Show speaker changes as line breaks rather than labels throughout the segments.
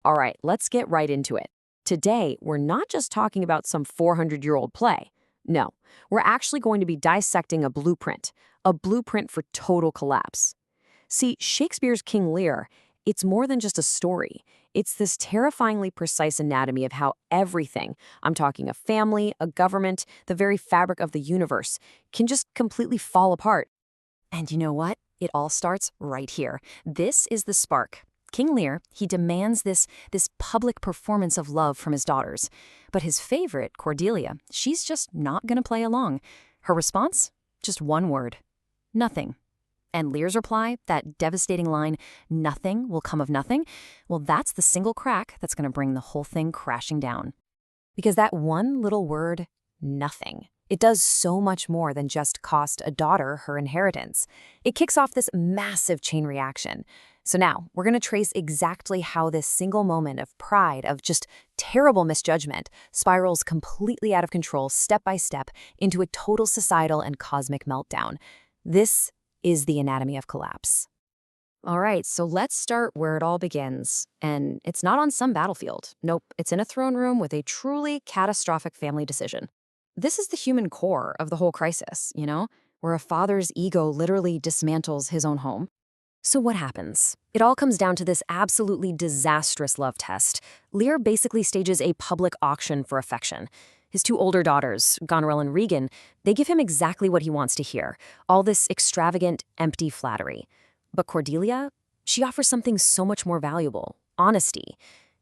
All right, let's get right into it. Today, we're not just talking about some 400-year-old play. No, we're actually going to be dissecting a blueprint for total collapse. See, Shakespeare's King Lear, it's more than just a story. It's this terrifyingly precise anatomy of how everything, I'm talking a family, a government, the very fabric of the universe, can just completely fall apart. And you know what? It all starts right here. This is the spark. King Lear, he demands this public performance of love from his daughters. But his favorite, Cordelia, she's just not going to play along. Her response? Just one word. Nothing. And Lear's reply, that devastating line, nothing will come of nothing, well, that's the single crack that's going to bring the whole thing crashing down. Because that one little word, nothing, it does so much more than just cost a daughter her inheritance. It kicks off this massive chain reaction. So now, we're going to trace exactly how this single moment of pride, of just terrible misjudgment, spirals completely out of control step by step into a total societal and cosmic meltdown. This is the anatomy of collapse. All right, so let's start where it all begins. And it's not on some battlefield. Nope, it's in a throne room with a truly catastrophic family decision. This is the human core of the whole crisis, where a father's ego literally dismantles his own home. So what happens? It all comes down to this absolutely disastrous love test. Lear basically stages a public auction for affection. His two older daughters, Goneril and Regan, they give him exactly what he wants to hear, all this extravagant, empty flattery. But Cordelia, she offers something so much more valuable, honesty.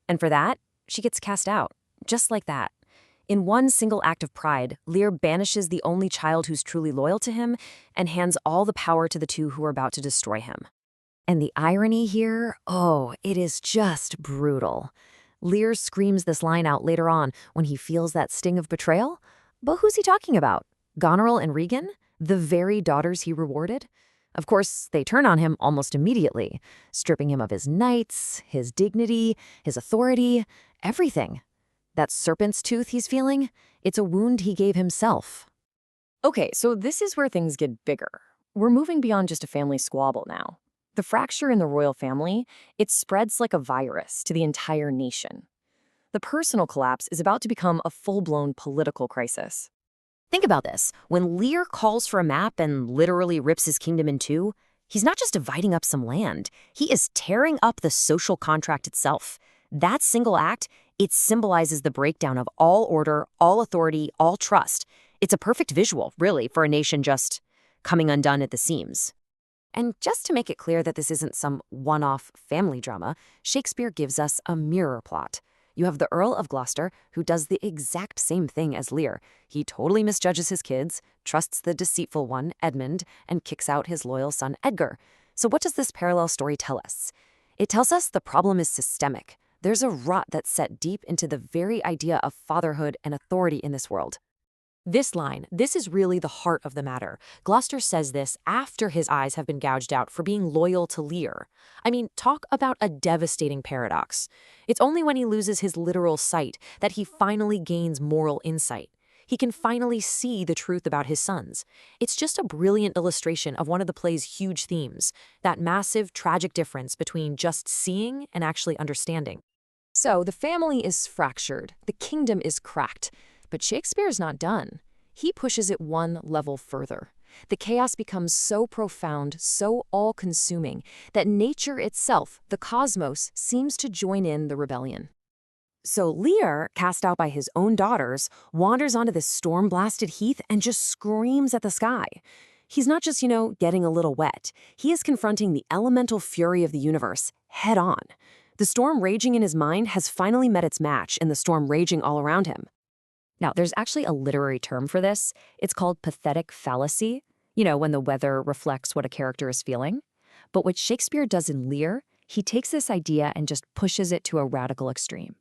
And for that, she gets cast out, just like that. In one single act of pride, Lear banishes the only child who's truly loyal to him and hands all the power to the two who are about to destroy him. And the irony here, oh, it is just brutal. Lear screams this line out later on when he feels that sting of betrayal. But who's he talking about? Goneril and Regan? The very daughters he rewarded? Of course, they turn on him almost immediately, stripping him of his knights, his dignity, his authority, everything. That serpent's tooth he's feeling, it's a wound he gave himself. Okay, so this is where things get bigger. We're moving beyond just a family squabble now. The fracture in the royal family, it spreads like a virus to the entire nation. The personal collapse is about to become a full-blown political crisis. Think about this. When Lear calls for a map and literally rips his kingdom in two, he's not just dividing up some land. He is tearing up the social contract itself. That single act, it symbolizes the breakdown of all order, all authority, all trust. It's a perfect visual, really, for a nation just coming undone at the seams. And just to make it clear that this isn't some one-off family drama, Shakespeare gives us a mirror plot. You have the Earl of Gloucester, who does the exact same thing as Lear. He totally misjudges his kids, trusts the deceitful one, Edmund, and kicks out his loyal son, Edgar. So what does this parallel story tell us? It tells us the problem is systemic. There's a rot that's set deep into the very idea of fatherhood and authority in this world. This line, this is really the heart of the matter. Gloucester says this after his eyes have been gouged out for being loyal to Lear. I mean, talk about a devastating paradox. It's only when he loses his literal sight that he finally gains moral insight. He can finally see the truth about his sons. It's just a brilliant illustration of one of the play's huge themes, that massive, tragic difference between just seeing and actually understanding. So the family is fractured, the kingdom is cracked. But Shakespeare's not done. He pushes it one level further. The chaos becomes so profound, so all-consuming, that nature itself, the cosmos, seems to join in the rebellion. So Lear, cast out by his own daughters, wanders onto this storm-blasted heath and just screams at the sky. He's not just, getting a little wet. He is confronting the elemental fury of the universe head on. The storm raging in his mind has finally met its match in the storm raging all around him. Now, there's actually a literary term for this. It's called pathetic fallacy, when the weather reflects what a character is feeling. But what Shakespeare does in Lear, he takes this idea and just pushes it to a radical extreme.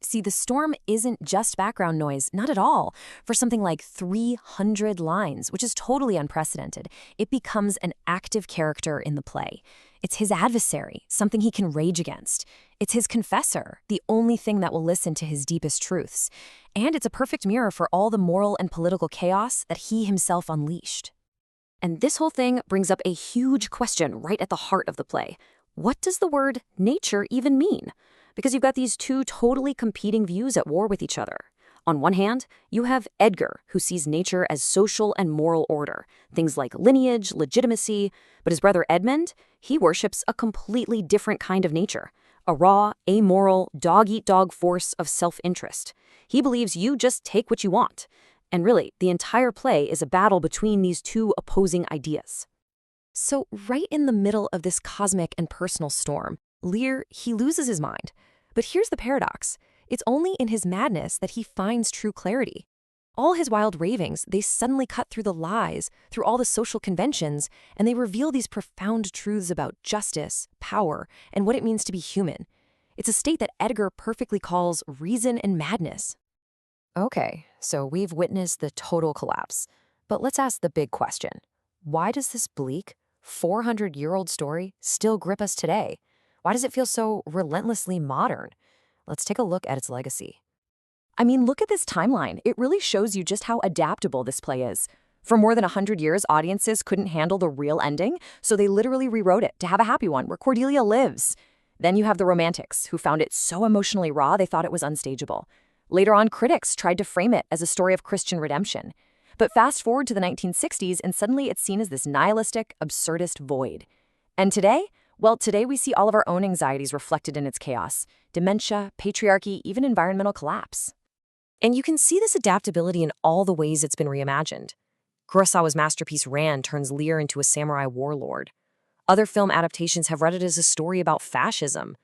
See, the storm isn't just background noise, not at all. For something like 300 lines, which is totally unprecedented, it becomes an active character in the play. It's his adversary, something he can rage against. It's his confessor, the only thing that will listen to his deepest truths. And it's a perfect mirror for all the moral and political chaos that he himself unleashed. And this whole thing brings up a huge question right at the heart of the play. What does the word nature even mean? because you've got these two totally competing views at war with each other. On one hand, you have Edgar, who sees nature as social and moral order, things like lineage, legitimacy, but his brother Edmund, he worships a completely different kind of nature, a raw, amoral, dog-eat-dog force of self-interest. He believes you just take what you want. And really, the entire play is a battle between these two opposing ideas.
So right in the middle of this cosmic and personal storm, Lear, he loses his mind. But here's the paradox. It's only in his madness that he finds true clarity. All his wild ravings, they suddenly cut through the lies, through all the social conventions, and they reveal these profound truths about justice, power, and what it means to be human. It's a state that Edgar perfectly calls reason and madness.
Okay, so we've witnessed the total collapse. But let's ask the big question. Why does this bleak, 400-year-old story still grip us today? Why does it feel so relentlessly modern? Let's take a look at its legacy. I mean, look at this timeline. It really shows you just how adaptable this play is. For more than 100 years, audiences couldn't handle the real ending, so they literally rewrote it to have a happy one where Cordelia lives. Then you have the Romantics, who found it so emotionally raw they thought it was unstageable. Later on, critics tried to frame it as a story of Christian redemption. But fast forward to the 1960s, and suddenly it's seen as this nihilistic, absurdist void. And today? Well, today we see all of our own anxieties reflected in its chaos. Dementia, patriarchy, even environmental collapse.
And you can see this adaptability in all the ways it's been reimagined. Kurosawa's masterpiece Ran turns Lear into a samurai warlord. Other film adaptations have read it as a story about fascism.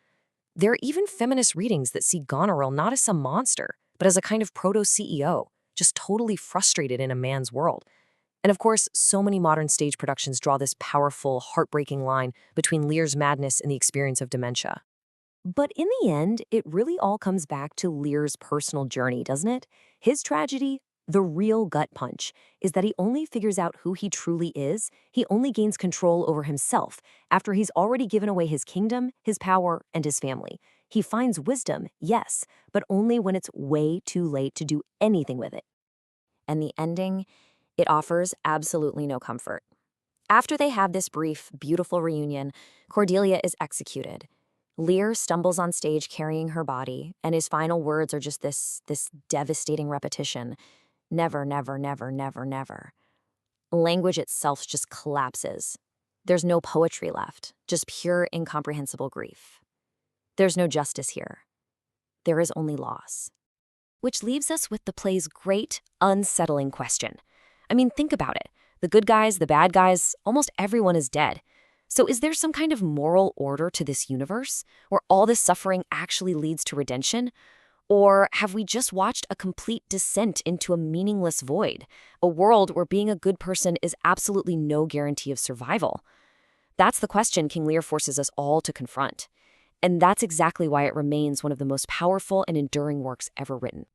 There are even feminist readings that see Goneril not as some monster, but as a kind of proto-CEO, just totally frustrated in a man's world. And of course, so many modern stage productions draw this powerful, heartbreaking line between Lear's madness and the experience of dementia.
But in the end, it really all comes back to Lear's personal journey, doesn't it? His tragedy, the real gut punch, is that he only figures out who he truly is, he only gains control over himself after he's already given away his kingdom, his power, and his family. He finds wisdom, yes, but only when it's way too late to do anything with it. And the ending, it offers absolutely no comfort. After they have this brief, beautiful reunion, Cordelia is executed. Lear stumbles on stage carrying her body, and his final words are just this devastating repetition. Never, never, never, never, never. Language itself just collapses. There's no poetry left, just pure, incomprehensible grief. There's no justice here. There is only loss. Which leaves us with the play's great, unsettling question. I mean, think about it. The good guys, the bad guys, almost everyone is dead. So is there some kind of moral order to this universe, where all this suffering actually leads to redemption? Or have we just watched a complete descent into a meaningless void, a world where being a good person is absolutely no guarantee of survival? That's the question King Lear forces us all to confront. And that's exactly why it remains one of the most powerful and enduring works ever written.